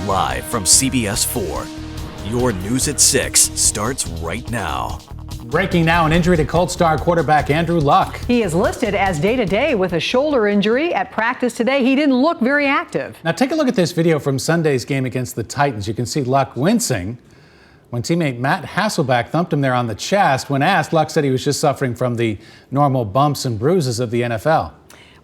Live from CBS4. Your News at 6 starts right now. Breaking now, an injury to Colts star quarterback Andrew Luck. He is listed as day-to-day with a shoulder injury. At practice today, he didn't look very active. Now take a look at this video from Sunday's game against the Titans. You can see Luck wincing when teammate Matt Hasselbeck thumped him there on the chest. When asked, Luck said he was just suffering from the normal bumps and bruises of the NFL.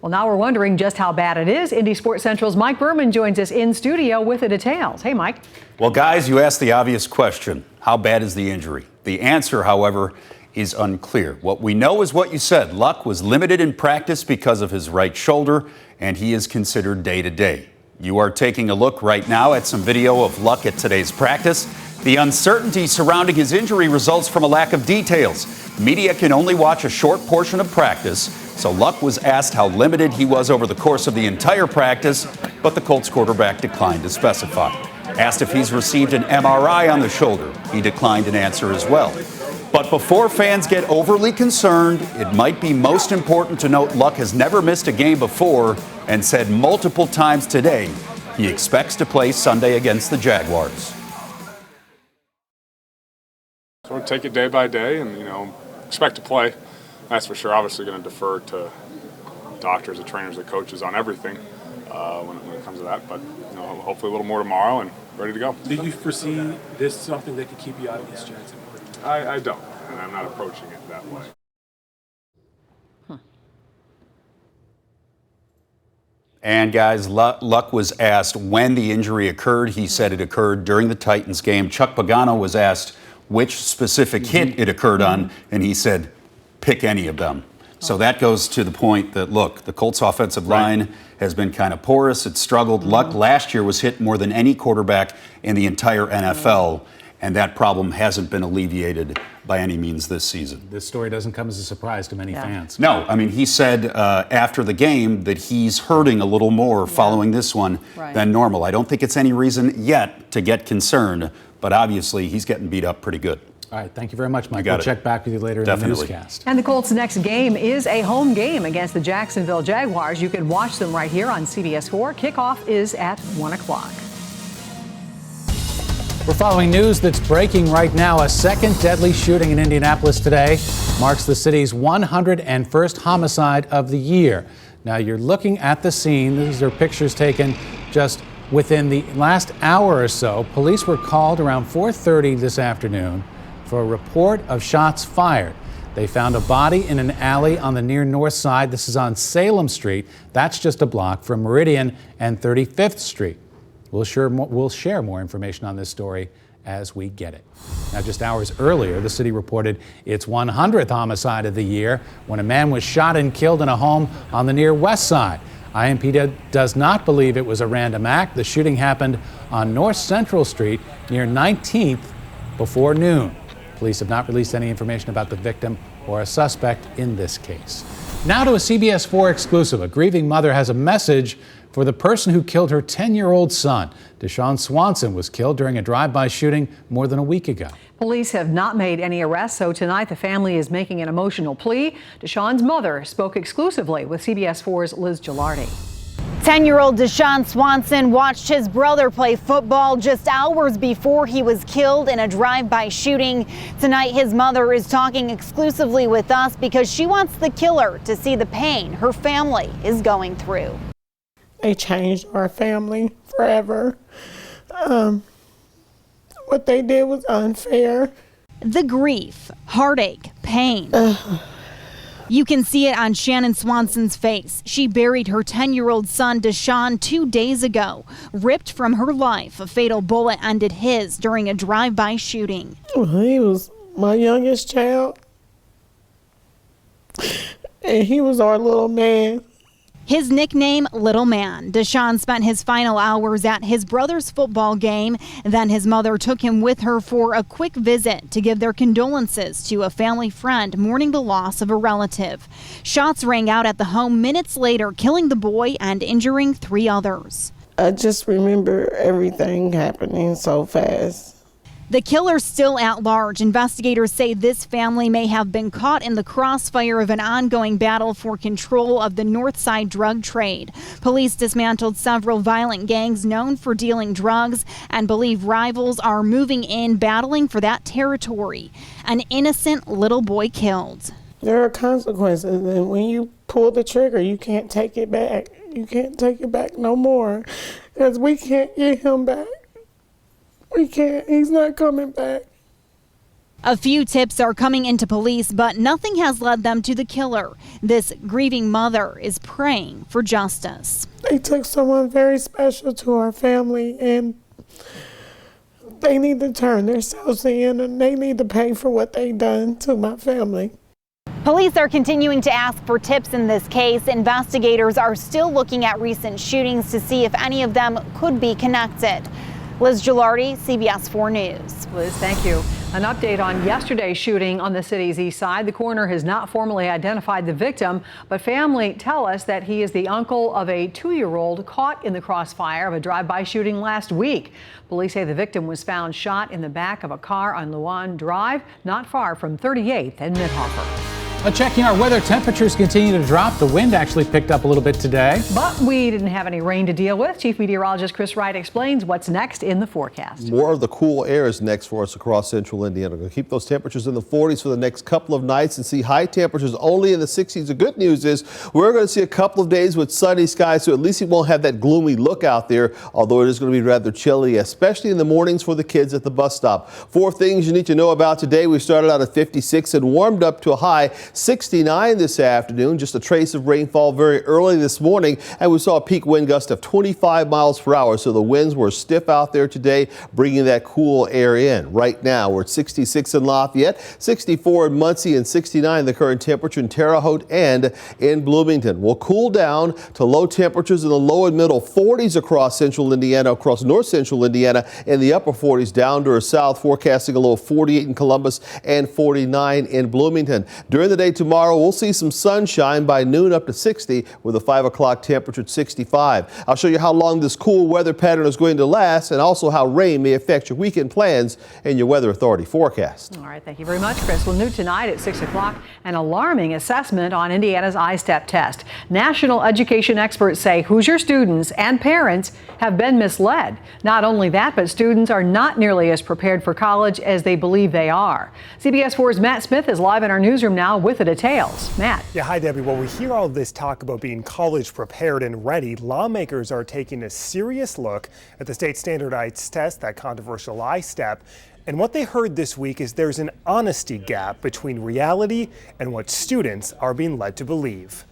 Well, now we're wondering just how bad it is. Indy Sports Central's Mike Berman joins us in studio with the details. Hey, Mike. Well, guys, you asked the obvious question. How bad is the injury? The answer, however, is unclear. What we know is what you said. Luck was limited in practice because of his right shoulder, and he is considered day-to-day. You are taking a look right now at some video of Luck at today's practice. The uncertainty surrounding his injury results from a lack of details. Media can only watch a short portion of practice, so Luck was asked how limited he was over the course of the entire practice, but the Colts quarterback declined to specify. Asked if he's received an MRI on the shoulder, he declined an answer as well. But before fans get overly concerned, it might be most important to note Luck has never missed a game before and said multiple times today he expects to play Sunday against the Jaguars. So we'll take it day by day and, expect to play. That's for sure. Obviously going to defer to doctors, the trainers, the coaches on everything when it comes to that. But, hopefully a little more tomorrow and ready to go. Do you foresee this something that could keep you out of this Jackson? I don't, and I'm not approaching it that way. And guys, Luck was asked when the injury occurred. He said it occurred during the Titans game. Chuck Pagano was asked which specific hit it occurred on, and he said, pick any of them. So that goes to the point that, look, the Colts offensive line has been kind of porous. It's struggled. Luck last year was hit more than any quarterback in the entire NFL, and that problem hasn't been alleviated by any means this season. This story doesn't come as a surprise to many fans. No, I mean, he said after the game that he's hurting a little more following this one than normal. I don't think it's any reason yet to get concerned, but obviously he's getting beat up pretty good. All right, thank you very much, Mike. We'll check back with you later in the newscast. And the Colts' next game is a home game against the Jacksonville Jaguars. You can watch them right here on CBS4. Kickoff is at 1 o'clock. We're following news that's breaking right now. A second deadly shooting in Indianapolis today marks the city's 101st homicide of the year. Now, you're looking at the scene. These are pictures taken just within the last hour or so. Police were called around 4:30 this afternoon for a report of shots fired. They found a body in an alley on the near north side. This is on Salem Street. That's just a block from Meridian and 35th Street. We'll share more information on this story as we get it. Now, just hours earlier, the city reported its 100th homicide of the year when a man was shot and killed in a home on the near west side. IMPD does not believe it was a random act. The shooting happened on North Central Street near 19th before noon. Police have not released any information about the victim or a suspect in this case. Now to a CBS4 exclusive. A grieving mother has a message for the person who killed her 10-year-old son. Deshaun Swanson was killed during a drive-by shooting more than a week ago. Police have not made any arrests, so tonight the family is making an emotional plea. Deshaun's mother spoke exclusively with CBS4's Liz Gilardi. 10-year-old Deshaun Swanson watched his brother play football just hours before he was killed in a drive-by shooting. Tonight, his mother is talking exclusively with us because she wants the killer to see the pain her family is going through. They changed our family forever. What they did was unfair. The grief, heartache, pain. You can see it on Shannon Swanson's face. She buried her 10-year-old son, Deshaun, 2 days ago. Ripped from her life, a fatal bullet ended his during a drive-by shooting. He was my youngest child, and he was our little man. His nickname, Little Man. Deshaun spent his final hours at his brother's football game. Then his mother took him with her for a quick visit to give their condolences to a family friend mourning the loss of a relative. Shots rang out at the home minutes later, killing the boy and injuring 3 others. I just remember everything happening so fast. The killer's still at large. Investigators say this family may have been caught in the crossfire of an ongoing battle for control of the North Side drug trade. Police dismantled several violent gangs known for dealing drugs and believe rivals are moving in, battling for that territory. An innocent little boy killed. There are consequences, and when you pull the trigger, you can't take it back. You can't take it back no more, because we can't get him back. We can't. He's not coming back. A few tips are coming into police, but nothing has led them to the killer. This grieving mother is praying for justice. They took someone very special to our family, and they need to turn themselves in, and they need to pay for what they done to my family. Police are continuing to ask for tips in this case. Investigators are still looking at recent shootings to see if any of them could be connected. Liz Gilardi, CBS4 News. Liz, thank you. An update on yesterday's shooting on the city's east side. The coroner has not formally identified the victim, but family tell us that he is the uncle of a 2-year-old caught in the crossfire of a drive-by shooting last week. Police say the victim was found shot in the back of a car on Luan Drive, not far from 38th and Midhofer. Checking our weather, temperatures continue to drop. The wind actually picked up a little bit today. But we didn't have any rain to deal with. Chief Meteorologist Chris Wright explains what's next in the forecast. More of the cool air is next for us across central Indiana. We're going to keep those temperatures in the 40s for the next couple of nights and see high temperatures only in the 60s. The good news is we're going to see a couple of days with sunny skies, so at least it won't have that gloomy look out there, although it is going to be rather chilly, especially in the mornings for the kids at the bus stop. 4 things you need to know about today. We started out at 56 and warmed up to a high 69 this afternoon. Just a trace of rainfall very early this morning, and we saw a peak wind gust of 25 miles per hour. So the winds were stiff out there today, bringing that cool air in. Right now, we're at 66 in Lafayette, 64 in Muncie, and 69 the current temperature in Terre Haute and in Bloomington. We'll cool down to low temperatures in the low and middle 40s across central Indiana, across north central Indiana, in the upper 40s down to our south, forecasting a low of 48 in Columbus and 49 in Bloomington. During the day tomorrow, we'll see some sunshine by noon, up to 60 with a 5 o'clock temperature at 65. I'll show you how long this cool weather pattern is going to last and also how rain may affect your weekend plans in your Weather Authority forecast. All right, thank you very much, Chris. Well, new tonight at 6 o'clock, an alarming assessment on Indiana's I-STEP test. National education experts say Hoosier students and parents have been misled. Not only that, but students are not nearly as prepared for college as they believe they are. CBS4's Matt Smith is live in our newsroom now with the details. Matt. Yeah, hi, Debbie. Well, we hear all of this talk about being college prepared and ready. Lawmakers are taking a serious look at the state standardized test, that controversial I-STEP. And what they heard this week is there's an honesty gap between reality and what students are being led to believe.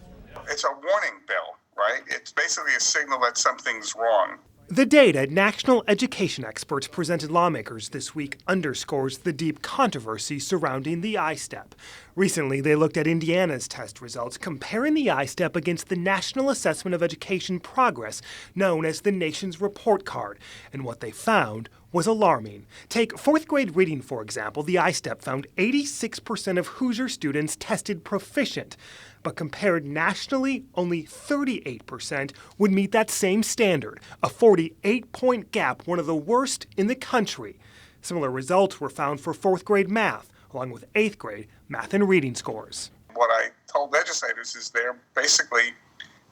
It's a warning bell, right? It's basically a signal that something's wrong. The data national education experts presented lawmakers this week underscores the deep controversy surrounding the I-STEP. Recently, they looked at Indiana's test results, comparing the I-STEP against the National Assessment of Education Progress, known as the nation's report card. And what they found was alarming. Take fourth grade reading, for example. The I-STEP found 86% of Hoosier students tested proficient. But compared nationally, only 38% would meet that same standard, a 48-point gap, one of the worst in the country. Similar results were found for fourth grade math, along with eighth grade math and reading scores. What I told legislators is they're basically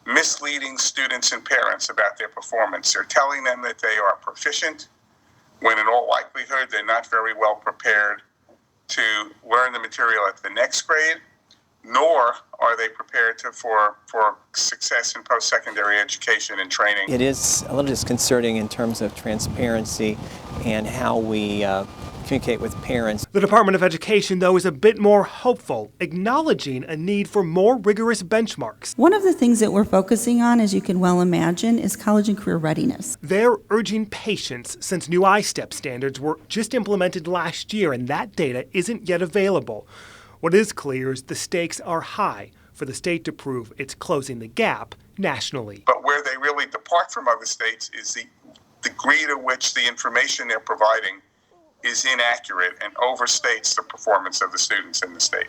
misleading students and parents about their performance. They're telling them that they are proficient, when in all likelihood they're not very well prepared to learn the material at the next grade, nor are they prepared for success in post-secondary education and training. It is a little disconcerting in terms of transparency and how we communicate with parents. The Department of Education, though, is a bit more hopeful, acknowledging a need for more rigorous benchmarks. One of the things that we're focusing on, as you can well imagine, is college and career readiness. They're urging patience since new I-STEP standards were just implemented last year and that data isn't yet available. What is clear is the stakes are high for the state to prove it's closing the gap nationally. But where they really depart from other states is the degree to which the information they're providing is inaccurate and overstates the performance of the students in the state.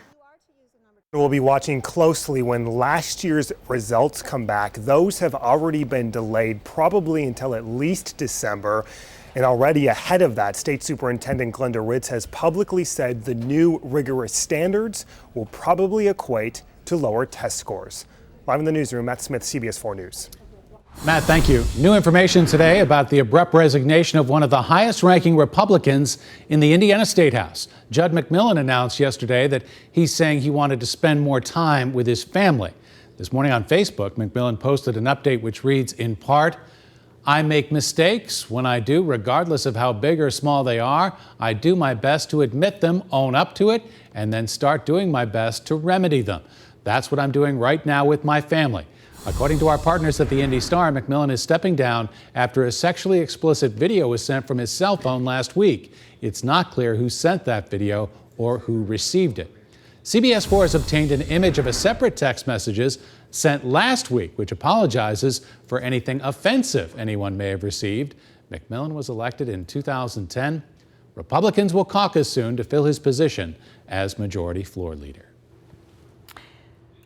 We'll be watching closely when last year's results come back. Those have already been delayed, probably until at least December. And already ahead of that, State Superintendent Glenda Ritz has publicly said the new rigorous standards will probably equate to lower test scores. Live in the newsroom, Matt Smith, CBS4 News. Matt, thank you. New information today about the abrupt resignation of one of the highest-ranking Republicans in the Indiana State House. Judd McMillan announced yesterday that he's saying he wanted to spend more time with his family. This morning on Facebook, McMillan posted an update which reads, in part, I make mistakes. When I do, regardless of how big or small they are, I do my best to admit them, own up to it, and then start doing my best to remedy them. That's what I'm doing right now with my family. According to our partners at the Indy Star, McMillan is stepping down after a sexually explicit video was sent from his cell phone last week. It's not clear who sent that video or who received it. CBS4 has obtained an image of a separate text messages sent last week, which apologizes for anything offensive anyone may have received. McMillan was elected in 2010. Republicans will caucus soon to fill his position as majority floor leader.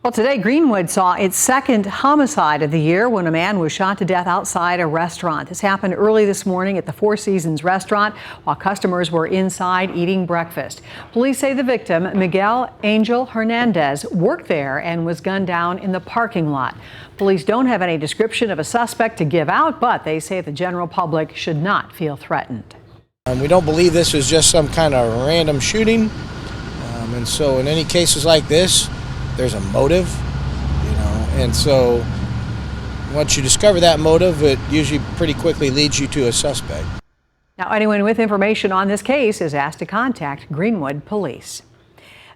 Well, today, Greenwood saw its second homicide of the year when a man was shot to death outside a restaurant. This happened early this morning at the Four Seasons restaurant while customers were inside eating breakfast. Police say the victim, Miguel Angel Hernandez, worked there and was gunned down in the parking lot. Police don't have any description of a suspect to give out, but they say the general public should not feel threatened. We don't believe this is just some kind of random shooting. And so in any cases like this, there's a motive, and so once you discover that motive, it usually pretty quickly leads you to a suspect. Now, anyone with information on this case is asked to contact Greenwood Police.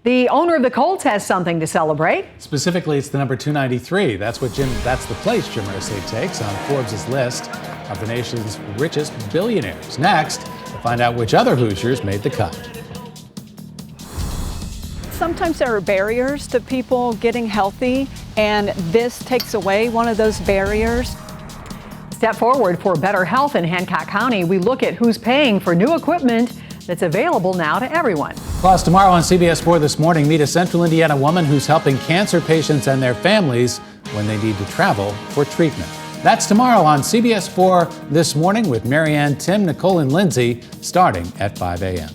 The owner of the Colts has something to celebrate. Specifically, it's the number 293. That's the place Jim Irsay takes on Forbes' list of the nation's richest billionaires. Next, we'll find out which other Hoosiers made the cut. Sometimes there are barriers to people getting healthy, and this takes away one of those barriers. Step forward for better health in Hancock County. We look at who's paying for new equipment that's available now to everyone. Plus, tomorrow on CBS4 This Morning, meet a Central Indiana woman who's helping cancer patients and their families when they need to travel for treatment. That's tomorrow on CBS4 This Morning with Marianne, Tim, Nicole, and Lindsay, starting at 5 a.m.